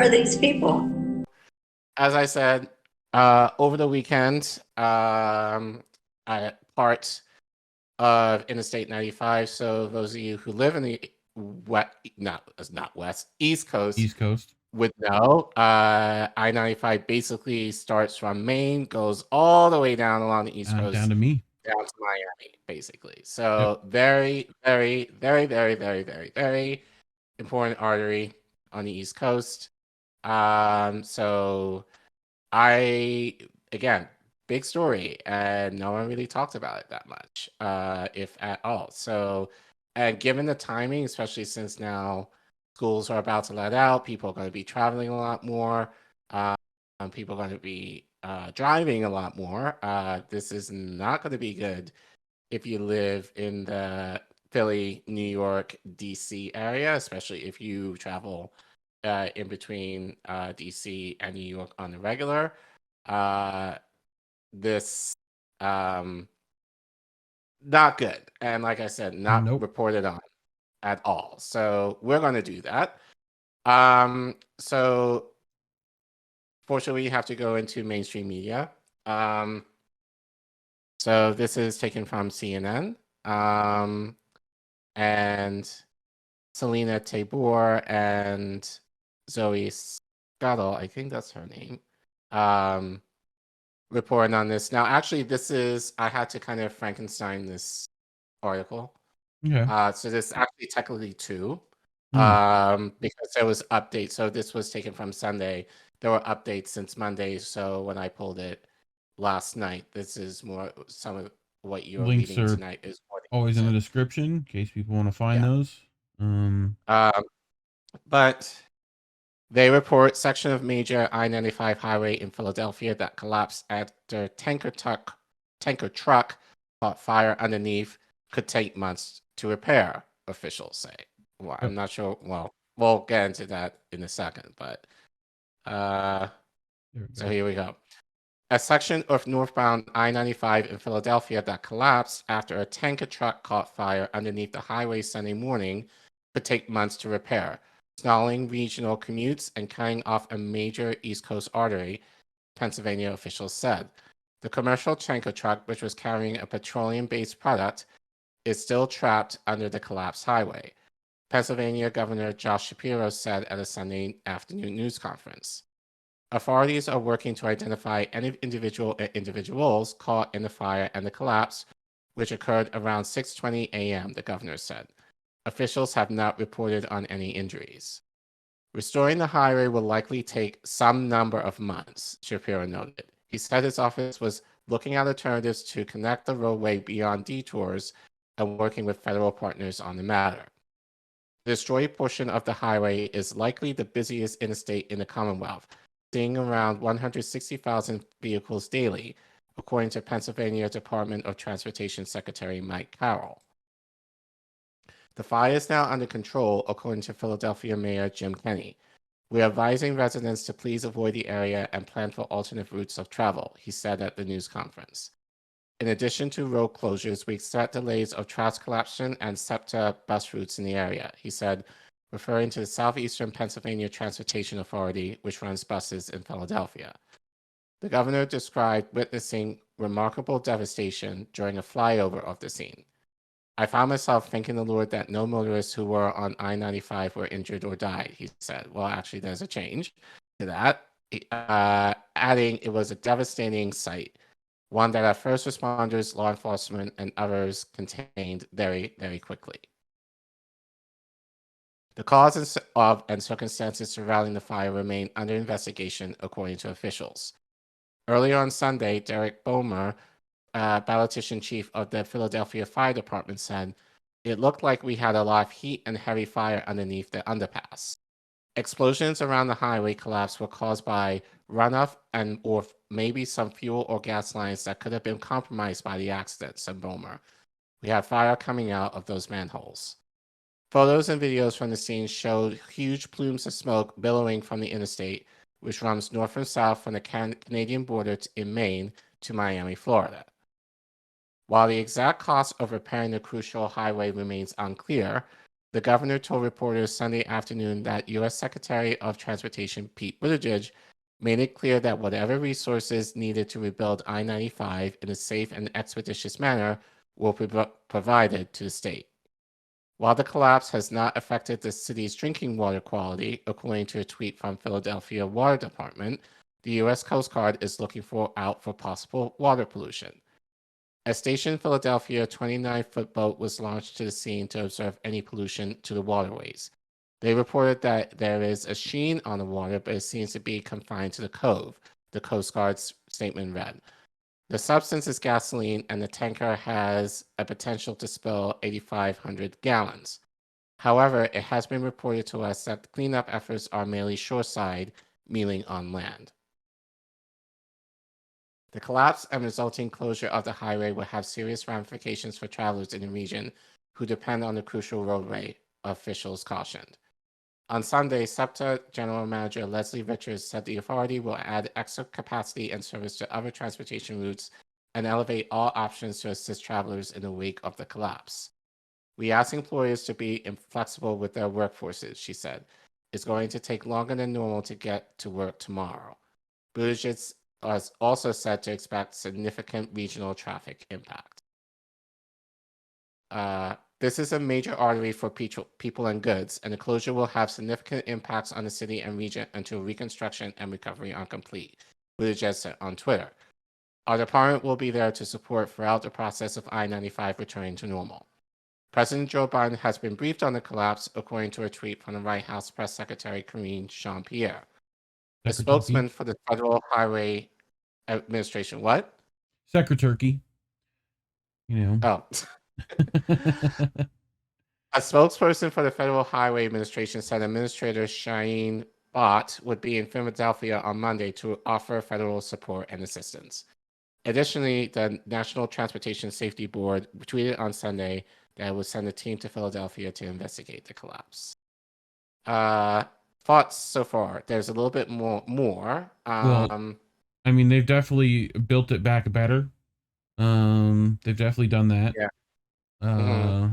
are these people? As I said, over the weekend, part of Interstate 95. So those of you who live in the not west, East Coast East Coast. would know. I-95 basically starts from Maine, goes all the way down along the East Coast, Down to me. down to Miami, basically. So very, very, very, very, very, very, very important artery on the East Coast. So again, big story, and no one really talked about it that much, if at all. So, and given the timing, especially since now schools are about to let out, people are going to be traveling a lot more, people are going to be driving a lot more. This is not going to be good if you live in the Philly, New York, DC area, especially if you travel in between DC and New York on the regular. This not good, and like I said, not reported on at all. So we're going to do that. So fortunately, we have to go into mainstream media. So this is taken from CNN, and Selena Tabor and Zoe Scuttle, I think that's her name, reporting on this. Now, actually, I had to kind of Frankenstein this article. Yeah. So this actually technically two, because there was updates. So this was taken from Sunday. There were updates since Monday. So when I pulled it last night, this is more some of what you're Links reading are tonight is more always in the description in case people want to find those. But they report section of major I-95 highway in Philadelphia that collapsed after tanker truck caught fire underneath, could take months to repair, officials say. Well, I'm not sure. Well, we'll get into that in a second, but so here we go. A section of northbound I-95 in Philadelphia that collapsed after a tanker truck caught fire underneath the highway Sunday morning could take months to repair, stalling regional commutes and cutting off a major East Coast artery, Pennsylvania officials said. The commercial tanker truck, which was carrying a petroleum-based product, is still trapped under the collapsed highway, Pennsylvania Governor Josh Shapiro said at a Sunday afternoon news conference. Authorities are working to identify any individuals caught in the fire and the collapse, which occurred around 6:20 a.m., the governor said. Officials have not reported on any injuries. Restoring the highway will likely take some number of months, Shapiro noted. He said his office was looking at alternatives to connect the roadway beyond detours and working with federal partners on the matter. The destroyed portion of the highway is likely the busiest interstate in the Commonwealth, seeing around 160,000 vehicles daily, according to Pennsylvania Department of Transportation Secretary Mike Carroll. The fire is now under control, according to Philadelphia Mayor Jim Kenney. We are advising residents to please avoid the area and plan for alternate routes of travel, he said at the news conference. In addition to road closures, we expect delays of track collapsion and SEPTA bus routes in the area, he said, referring to the Southeastern Pennsylvania Transportation Authority, which runs buses in Philadelphia. The governor described witnessing remarkable devastation during a flyover of the scene. I found myself thanking the Lord that no motorists who were on I-95 were injured or died, he said. Well, actually, there's a change to that, adding it was a devastating sight, one that our first responders, law enforcement, and others contained very, very quickly. The causes of and circumstances surrounding the fire remain under investigation, according to officials. Earlier on Sunday, Derek Bomer, Battalion Chief of the Philadelphia Fire Department, said, "It looked like we had a lot of heat and heavy fire underneath the underpass. Explosions around the highway collapse were caused by runoff or maybe some fuel or gas lines that could have been compromised by the accident," said Bomer. "We had fire coming out of those manholes." Photos and videos from the scene showed huge plumes of smoke billowing from the interstate, which runs north and south from the Canadian border in Maine to Miami, Florida. While the exact cost of repairing the crucial highway remains unclear, The governor told reporters Sunday afternoon that U.S. Secretary of Transportation Pete Buttigieg made it clear that whatever resources needed to rebuild I-95 in a safe and expeditious manner will be provided to the state. While the collapse has not affected the city's drinking water quality, according to a tweet from Philadelphia Water Department, the U.S. Coast Guard is looking out for possible water pollution. A Station Philadelphia 29-foot boat was launched to the scene to observe any pollution to the waterways. They reported that there is a sheen on the water, but it seems to be confined to the cove, the Coast Guard's statement read. The substance is gasoline, and the tanker has a potential to spill 8,500 gallons. However, it has been reported to us that the cleanup efforts are mainly shoreside, meaning on land. The collapse and resulting closure of the highway will have serious ramifications for travelers in the region who depend on the crucial roadway, officials cautioned. On Sunday, SEPTA General Manager Leslie Richards said the authority will add extra capacity and service to other transportation routes and elevate all options to assist travelers in the wake of the collapse. We ask employers to be inflexible with their workforces, she said. It's going to take longer than normal to get to work tomorrow. Buttigieg was also said to expect significant regional traffic impact. This is a major artery for people and goods, and the closure will have significant impacts on the city and region until reconstruction and recovery are complete, Buttigieg said on Twitter. Our department will be there to support throughout the process of I-95 returning to normal. President Joe Biden has been briefed on the collapse, according to a tweet from the White House Press Secretary Karine Jean-Pierre. A spokesman for the Federal Highway Administration, what? Secretary. You know. Oh. A spokesperson for the Federal Highway Administration said Administrator Shaheen Bhatt would be in Philadelphia on Monday to offer federal support and assistance. Additionally, the National Transportation Safety Board tweeted on Sunday that it would send a team to Philadelphia to investigate the collapse. Thoughts so far? There's a little bit more. Well, I mean, they've definitely built it back better. They've definitely done that. Yeah. I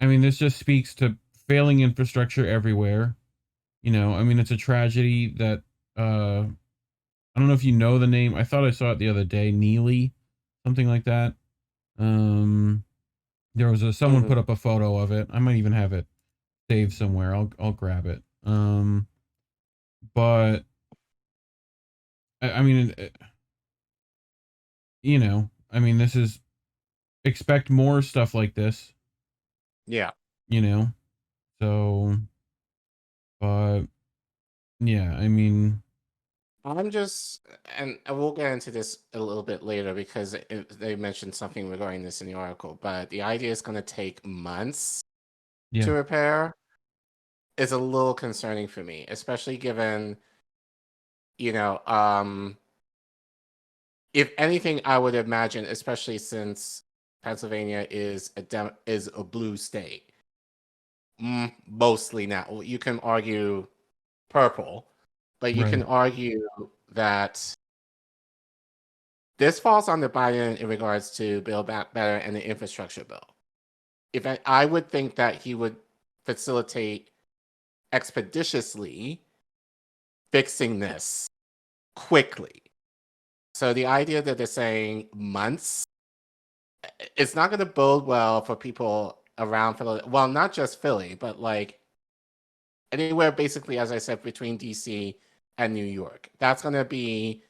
mean, this just speaks to failing infrastructure everywhere. You know, I mean, it's a tragedy that I don't know if you know the name. I thought I saw it the other day. Neely, something like that. There was someone put up a photo of it. I might even have it saved somewhere. I'll grab it. But I mean, you know, I mean, this is expect more stuff like this. Yeah. You know, so, but yeah, I mean, I'm just, and we'll get into this a little bit later because they mentioned something regarding this in the article, but the idea is going to take months to repair is a little concerning for me, especially given, you know, if anything, I would imagine, especially since Pennsylvania is a blue state, mostly now. You can argue purple, but you can argue that this falls on the Biden in regards to Build Back Better and the infrastructure bill. If I would think that he would facilitate expeditiously fixing this quickly. So the idea that they're saying months, it's not going to bode well for people around Philly. Well, not just Philly, but like anywhere basically, as I said, between DC and New York. That's going to be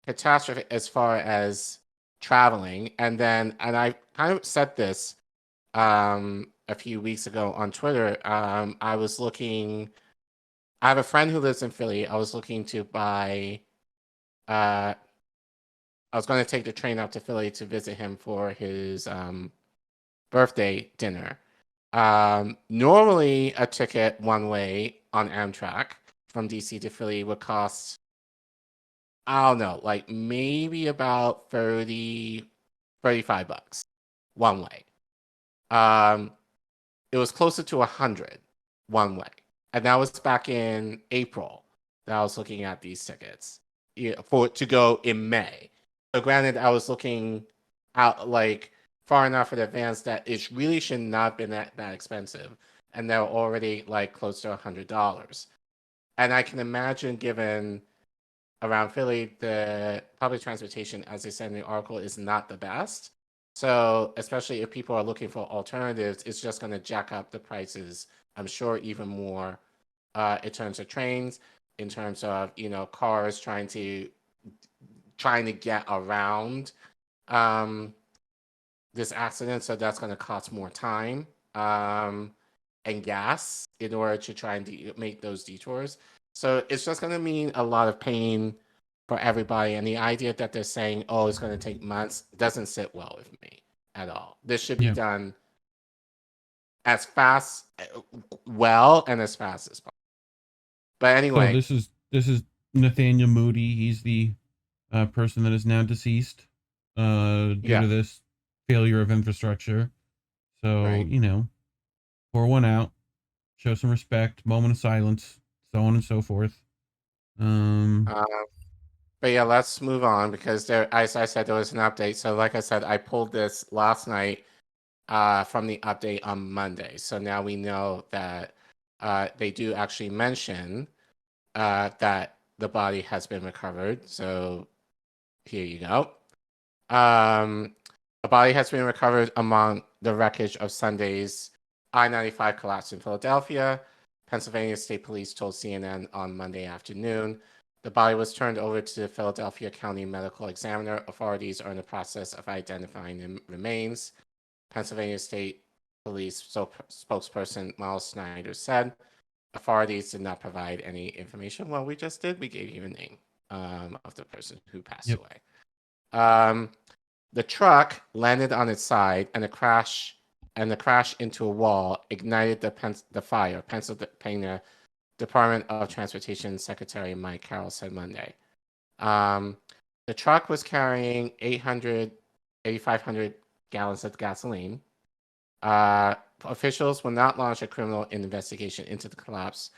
catastrophic as far as traveling. And I kind of said this a few weeks ago on Twitter. I was looking, I have a friend who lives in Philly. I was looking to buy, I was going to take the train up to Philly to visit him for his birthday dinner. Normally a ticket one way on Amtrak from DC to Philly would cost, I don't know, like maybe about $35 one way. It was closer to 100 one way. And that was back in April that I was looking at these tickets to go in May. So granted, I was looking out like far enough in advance that it really should not have been that expensive, and they're already like close to $100. And I can imagine, given around Philly, the public transportation, as they said in the article, is not the best. So, especially if people are looking for alternatives, it's just going to jack up the prices, I'm sure, even more in terms of trains, in terms of, cars trying to get around this accident. So that's going to cost more time and gas in order to try and make those detours. So it's just going to mean a lot of pain for everybody. And the idea that they're saying, oh, it's going to take months, doesn't sit well with me at all. This should be Yeah. done as fast, well, and as fast as possible. But So anyway, this is Nathaniel Moody. He's the person that is now deceased due yeah, to this failure of infrastructure. So, right. pour one out, show some respect, moment of silence, so on and so forth. Uh, but yeah, let's move on because as I said, there was an update. So like I said, I pulled this last night from the update on Monday. So now we know that they do actually mention that the body has been recovered. So here you go. A body has been recovered among the wreckage of Sunday's I-95 collapse in Philadelphia. Pennsylvania State Police told CNN on Monday afternoon. The body was turned over to the Philadelphia County Medical Examiner. Authorities are in the process of identifying the remains. Pennsylvania State Police spokesperson Miles Snyder said authorities did not provide any information. Well, we just did. We gave you a name of the person who passed Yep. away. The truck landed on its side, and the crash into a wall ignited the fire. Pennsylvania Department of Transportation Secretary Mike Carroll said Monday. The truck was carrying 8,500 gallons of gasoline. Officials will not launch a criminal investigation into the collapse,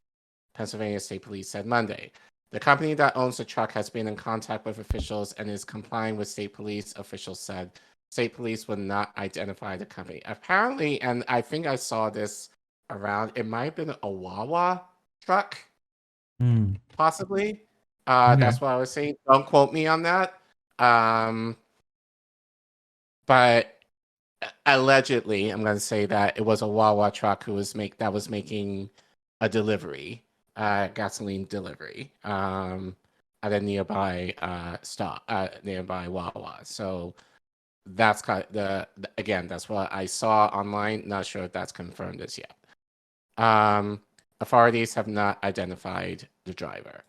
Pennsylvania State Police said Monday. The company that owns the truck has been in contact with officials and is complying with state police, officials said. State police would not identify the company. Apparently, and I think I saw this around, it might have been a Wawa truck, possibly. Okay. That's what I was saying. Don't quote me on that. But allegedly, I'm going to say that it was a Wawa truck that was making a delivery, gasoline delivery, at a nearby stop, nearby Wawa. So that's kind of again, that's what I saw online. Not sure if that's confirmed as yet. Authorities have not identified the driver.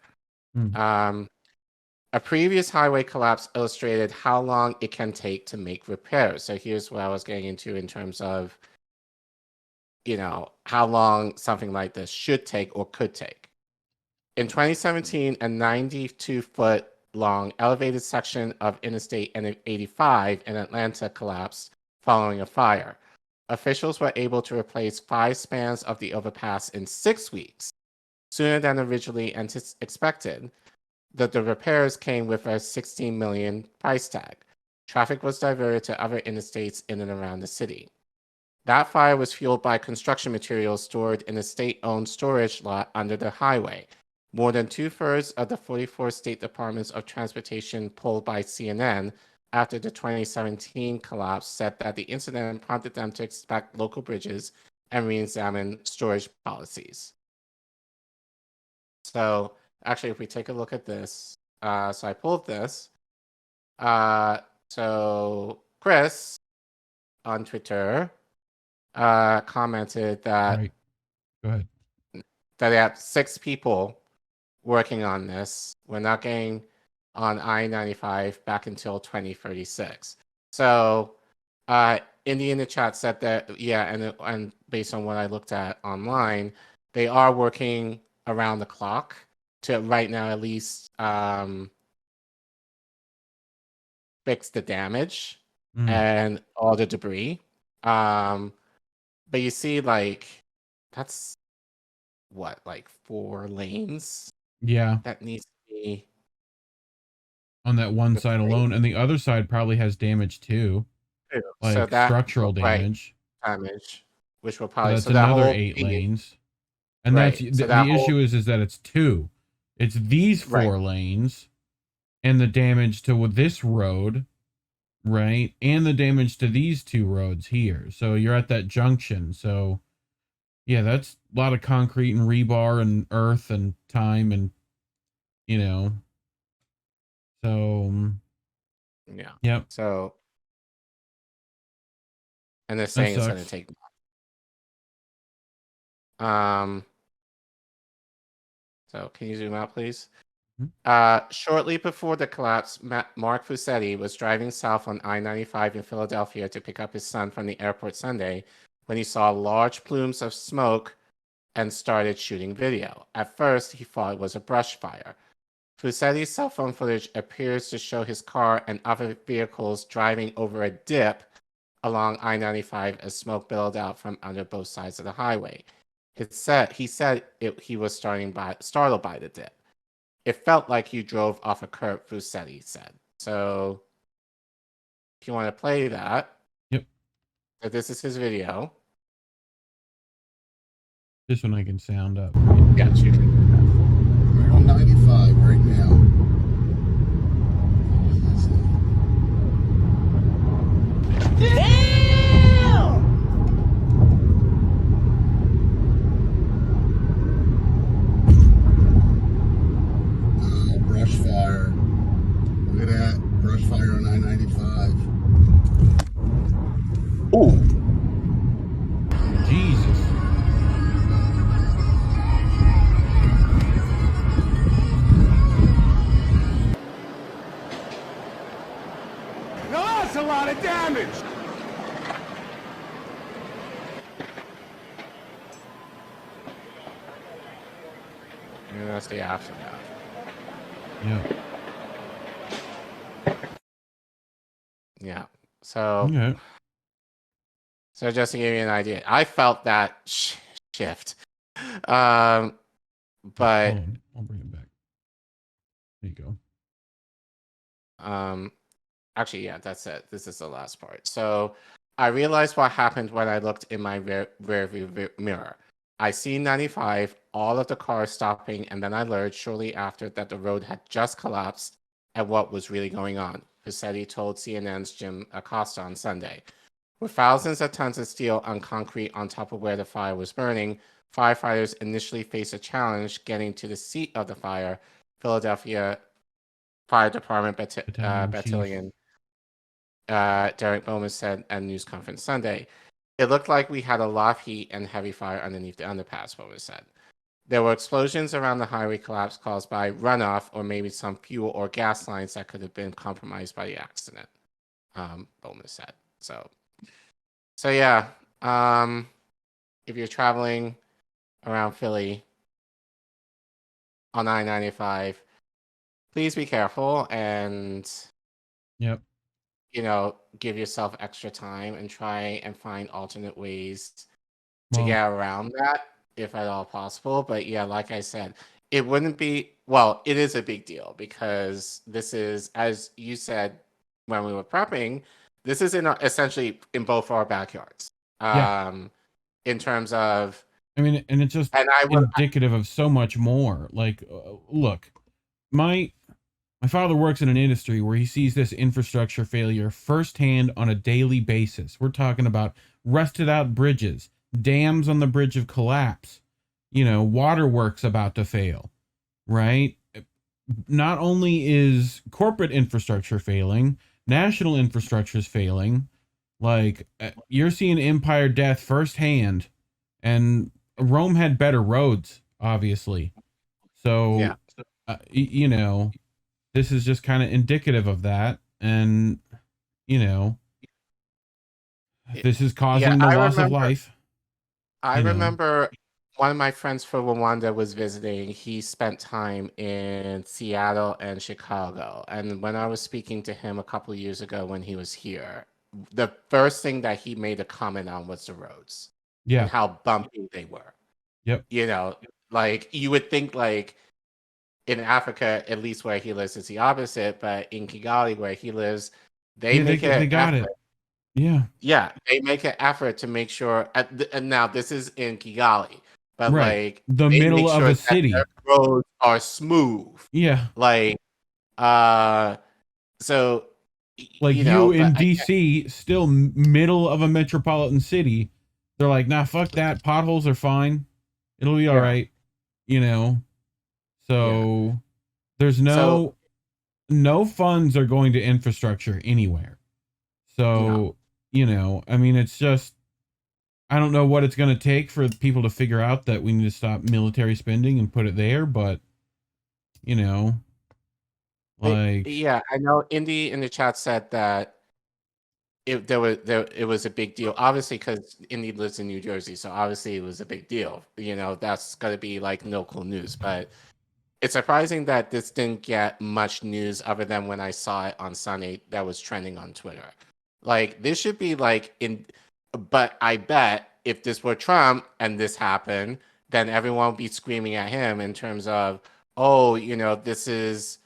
A previous highway collapse illustrated how long it can take to make repairs. So here's what I was getting into in terms of, how long something like this should take or could take. In 2017, a 92-foot long elevated section of Interstate 85 in Atlanta collapsed following a fire. Officials were able to replace 5 spans of the overpass in 6 weeks, sooner than originally expected. The repairs came with a $16 million price tag. Traffic was diverted to other interstates in and around the city. That fire was fueled by construction materials stored in a state-owned storage lot under the highway. More than 2/3 of the 44 state departments of transportation polled by CNN after the 2017 collapse said that the incident prompted them to inspect local bridges and re-examine storage policies. So actually, if we take a look at this, so I pulled this. So Chris on Twitter commented that Right. Go ahead. that they have 6 people working on this. We're not getting on I-95 back until 2036. So Indy in the chat said that, yeah, and based on what I looked at online, they are working around the clock to right now at least fix the damage and all the debris. But you see, like, that's what, like 4 lanes Yeah. that needs to be On that one side replaced. alone, and the other side probably has damage too. too. So like that structural right damage. damage, which will So probably that's that another whole 8 thing lanes. And that's right. So that the whole issue is that it's two. It's these right. 4 lanes and the damage to this road, right? And the damage to these 2 roads here. So you're at that junction. So yeah, that's a lot of concrete and rebar and earth and time and you know. So Yeah. yep, So and they're that saying it's going to sucks. take. Um. So can you zoom out, please? Mhm. Shortly before the collapse, Mark Fusetti was driving south on I-95 in Philadelphia to pick up his son from the airport Sunday when he saw large plumes of smoke and started shooting video. At first, he thought it was a brush fire. Fusetti's cell phone footage appears to show his car and other vehicles driving over a dip along I-95 as smoke billowed out from under both sides of the highway. He said he was startled by the dip. It felt like you drove off a curb, Fusetti said. So if you want to play that, Yep. so this is his video. This one I can sound up. Yeah, you can. We're on 95 right now. Brush fire. Look at that. Brush fire on I-95. Oh, Jesus. Now that's a lot of damage! and that's the aftermath. Yep. Yeah. So, Okay. so just to give you an idea, I felt that shift. Hold But on. I'll bring it back. There you go. actually, yeah, that's it. This is the last part. So I realized what happened when I looked in my rear view mirror. I see 95, all of the cars stopping, and then I learned shortly after that the road had just collapsed and what was really going on, Fusetti told CNN's Jim Acosta on Sunday. With thousands of tons of steel on concrete on top of where the fire was burning, firefighters initially faced a challenge getting to the seat of the fire, Philadelphia Fire Department Battalion Derek Bowman said at a news conference Sunday. It looked like we had a lot of heat and heavy fire underneath the underpass, Bowman said. There were explosions around the highway collapse caused by runoff or maybe some fuel or gas lines that could have been compromised by the accident, Bowman said. So yeah, if you're traveling around Philly on I-95, please be careful and Yep. give yourself extra time and try and find alternate ways to Well, get around that if at all possible. But yeah, like I said, it wouldn't be, well, it is a big deal because this is, as you said when we were prepping, this is essentially in both our backyards. yeah. In terms of, I mean, and it's just and I would, indicative of so much more. Like, look, my father works in an industry where he sees this infrastructure failure firsthand on a daily basis. We're talking about rusted out bridges, dams on the bridge of collapse, waterworks about to fail, right? Not only is corporate infrastructure failing, national infrastructure is failing. Like, you're seeing empire death firsthand, and Rome had better roads, obviously. yeah, So, this is just kind of indicative of that. And, you know, this is yeah, causing the loss of life. I You know, remember one of my friends from Rwanda was visiting. He spent time in Seattle and Chicago. And when I was speaking to him a couple of years ago when he was here, the first thing that he made a comment on was the roads and yeah, how bumpy they were. yep, Like you would think like in Africa, at least where he lives, it's the opposite. But in Kigali, where he lives, they yeah, make they it an got effort it. Yeah, they make an effort to make sure. And now this is in Kigali, but Right. like The they middle make of sure a that city. their roads are smooth. Yeah. Like, uh, so Like you know, you but in I, DC, still middle of a metropolitan city. They're like, nah, fuck that. Potholes are fine. It'll be all Yeah. right. You know. So there's So no funds are going to infrastructure anywhere. So, no. you know, I mean, it's just, I don't know what it's going to take for people to figure out that we need to stop military spending and put it there, but, you know, like, Yeah, I know Indy in the chat said that it was a big deal. Obviously, because Indy lives in New Jersey, so obviously it was a big deal. You know, that's gonna be like local news. But it's surprising that this didn't get much news other than when I saw it on Sunday that was trending on Twitter. Like this should be like in, but I bet if this were Trump and this happened, then everyone would be screaming at him in terms of, oh, you know, this is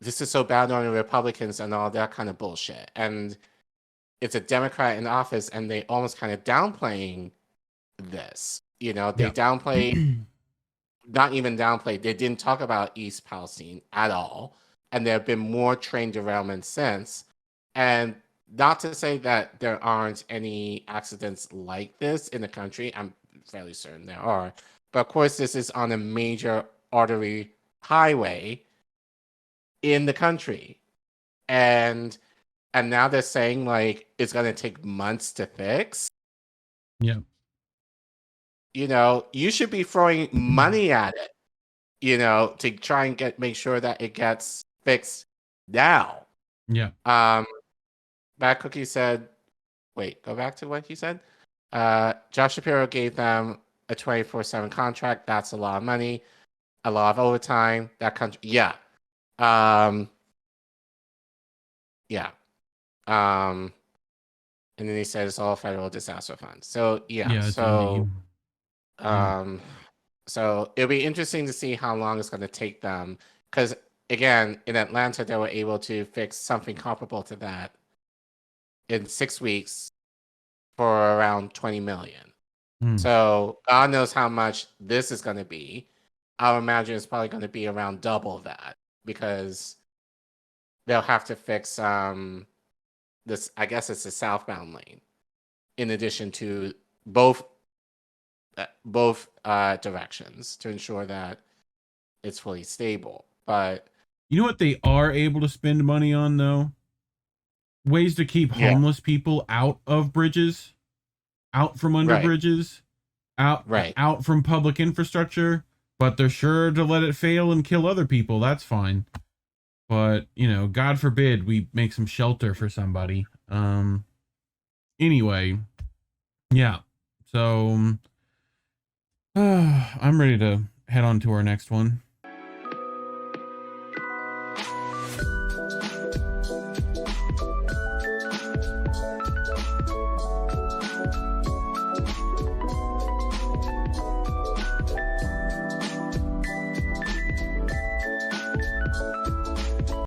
so bad on the Republicans and all that kind of bullshit. And it's a Democrat in office, and they almost kind of downplaying this. You know, they downplay, not even downplay. They didn't talk about East Palestine at all, and there have been more train derailments since. And not to say that there aren't any accidents like this in the country. I'm fairly certain there are, but of course, this is on a major artery highway in the country, and now they're saying like it's going to take months to fix. yeah, You know, you should be throwing money at it, you know, to try and make sure that it gets fixed now. yeah, Bad Cookie said, wait, go back to what he said. Josh Shapiro gave them a 24/7 contract. That's a lot of money, a lot of overtime. That country, yeah. Yeah. And then he said it's all federal disaster funds. So yeah, yeah, it's Indy. um, so it'll be interesting to see how long it's going to take them. Because again, in Atlanta, they were able to fix something comparable to that in 6 weeks for around 20 million. So God knows how much this is going to be. I would imagine it's probably going to be around double that because they'll have to fix this. I guess it's the southbound lane, in addition to both directions to ensure that it's fully stable. But You know what they are able to spend money on, though? Ways to keep yeah, homeless people out of bridges, out from under right, bridges, out from public infrastructure, but they're sure to let it fail and kill other people. That's fine. But, you know, God forbid we make some shelter for somebody. Anyway, yeah. So I'm ready to head on to our next one.